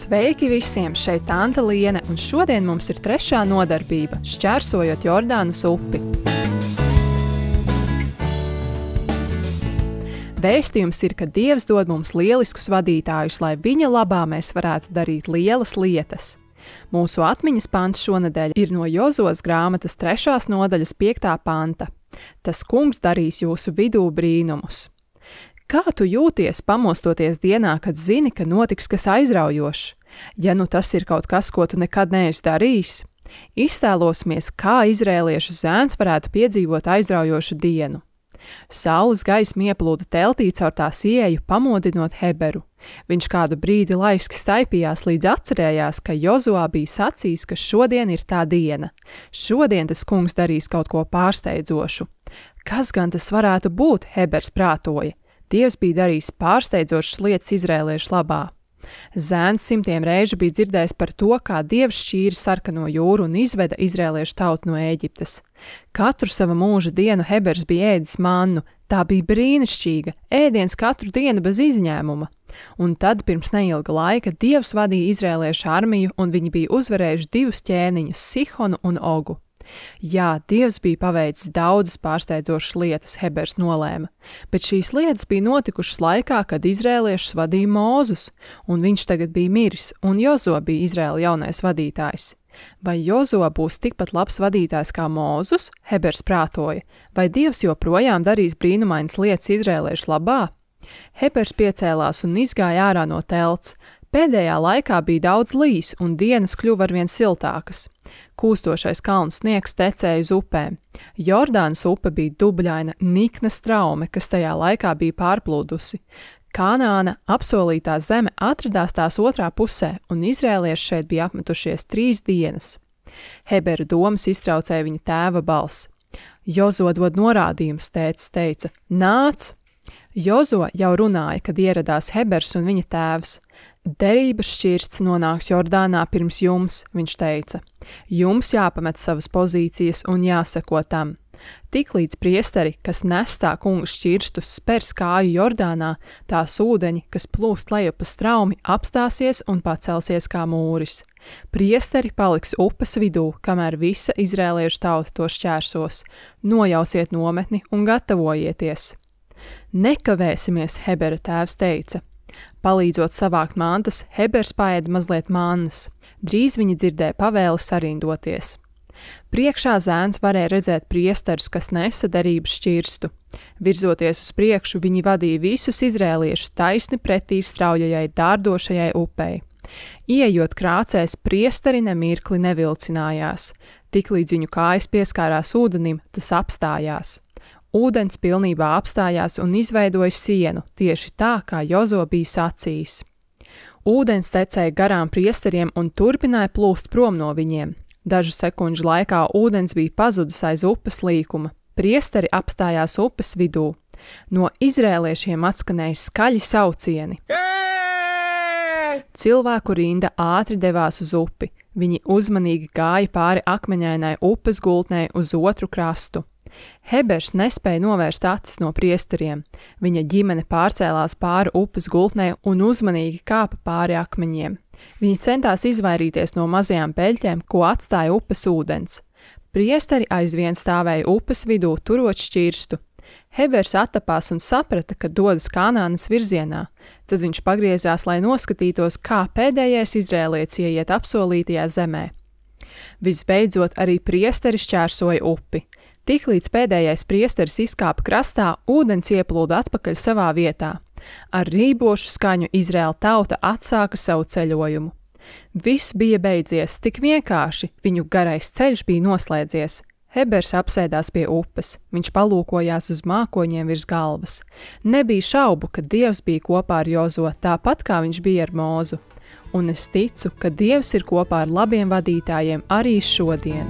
Sveiki visiem! Šeit Tante Liene, un šodien mums ir trešā nodarbība – šķērsojot Jordānas upi. Vēstījums ir, ka Dievs dod mums lieliskus vadītājus, lai viņa labā mēs varētu darīt lielas lietas. Mūsu atmiņas pants šonedēļ ir no Jozos grāmatas 3. nodaļas 5. panta. Tas kungs darīs jūsu vidū brīnumus. Kā tu jūties pamostoties dienā, kad zini, ka notiks kas aizraujošs? Ja nu tas ir kaut kas, ko tu nekad neesi darījis, iztēlosimies, kā izrēliešu zēns varētu piedzīvot aizraujošu dienu. Saules gaisma ieplūda teltī caur tās ieeju, pamodinot Heberu. Viņš kādu brīdi laiski staipījās, līdz atcerējās, ka Jozuā bija sacījis, ka šodien ir tā diena. Šodien tas kungs darīs kaut ko pārsteidzošu. Kas gan tas varētu būt, Hebers prātoja? Dievs bija darījis pārsteidzošas lietas izrēliešu labā. Zēns simtiem reižu bija dzirdējis par to, kā Dievs šķīra sarkano jūru un izveda izrēliešu tautu no Ēģiptes. Katru sava mūža dienu Hebers bija ēdis mannu, tā bija brīnišķīga, ēdiens katru dienu bez izņēmuma. Un tad pirms neilga laika Dievs vadīja izrēliešu armiju, un viņi bija uzvarējuši 2 ķēniņus, Sihonu un Ogu. Jā, Dievs bija paveicis daudzas pārsteidzošas lietas, Hebers nolēma, bet šīs lietas bija notikušas laikā, kad izrēliešus vadīja Mūzus, un viņš tagad bija miris, un Jozo bija Izraēla jaunais vadītājs. Vai Jozo būs tikpat labs vadītājs kā Mūzus, Hebers prātoja, vai Dievs joprojām darīs brīnumainas lietas izrēliešu labā? Hebers piecēlās un izgāja ārā no telts. Pēdējā laikā bija daudz līs, un dienas kļuva arvien siltākas. Kūstošais kalnu sniegs tecēja uz upēm. Jordānas upe bija dubļaina, nikna straume, kas tajā laikā bija pārplūdusi. Kanāna, apsolītā zeme, atradās tās otrā pusē, un izrēlieši šeit bija apmetušies 3 dienas. Hebera domas iztraucēja viņa tēva balss. Jozo dod norādījumus, tētis teica, nāc! Jozo jau runāja, kad ieradās Hebers un viņa tēvs. Derības šķirsts nonāks Jordānā pirms jums, viņš teica. Jums jāpamet savas pozīcijas un jāseko tam. Tiklīdz priesteri, kas nes tā kunga šķirstu, spers kāju Jordānā, tās ūdeņi, kas plūst leju pa straumi, apstāsies un pacelsies kā mūris. Priesteri paliks upes vidū, kamēr visa izrēliešu tauta to šķērsos. Nojausiet nometni un gatavojieties. Nekavēsimies, Hebera tēvs teica. Palīdzot savākt mantas, Hebers paēda mazliet mannas. Drīz viņi dzirdēja pavēli sarindoties. Priekšā zēns varēja redzēt priesterus, kas nesa derības šķirstu. Virzoties uz priekšu, viņi vadīja visus izrēliešus taisni pretī straujajai dārdošajai upei. Ieejot krācēs, priesteri nemirkli nevilcinājās. Tiklīdz viņu kājas pieskārās ūdenim, tas apstājās. Ūdens pilnībā apstājās un izveidoja sienu, tieši tā, kā Jozo bija sacījis. Ūdens tecēja garām priesteriem un turpināja plūst prom no viņiem. Dažu sekundžu laikā ūdens bija pazudus aiz upes līkuma. Priesteri apstājās upes vidū. No izrēliešiem atskanēja skaļi saucieni. Cilvēku rinda ātri devās uz upi. Viņi uzmanīgi gāja pāri akmeņainai upes gultnei uz otru krastu. Hebers nespēja novērst acis no priesteriem. Viņa ģimene pārcēlās pāri upes gultnei un uzmanīgi kāpa pāri akmeņiem. Viņi centās izvairīties no mazajām peļķēm, ko atstāja upes ūdens. Priesteri aizvien stāvēja upes vidū, turot šķirstu. Hebers attapās un saprata, ka dodas Kanānas virzienā. Tad viņš pagriezās, lai noskatītos, kā pēdējais izrēlietis ieiet apsolītajā zemē. Visbeidzot, arī priesteri šķērsoja upi. Tiklīdz pēdējais priesteris izkāpa krastā, ūdens ieplūda atpakaļ savā vietā. Ar rībošu skaņu Izraēla tauta atsāka savu ceļojumu. Viss bija beidzies, tik vienkārši, viņu garais ceļš bija noslēdzies. Hebers apsēdās pie upes, viņš palūkojās uz mākoņiem virs galvas. Nebija šaubu, ka Dievs bija kopā ar Jozo, tāpat kā viņš bija ar Mūzu. Un es ticu, ka Dievs ir kopā ar labiem vadītājiem arī šodien.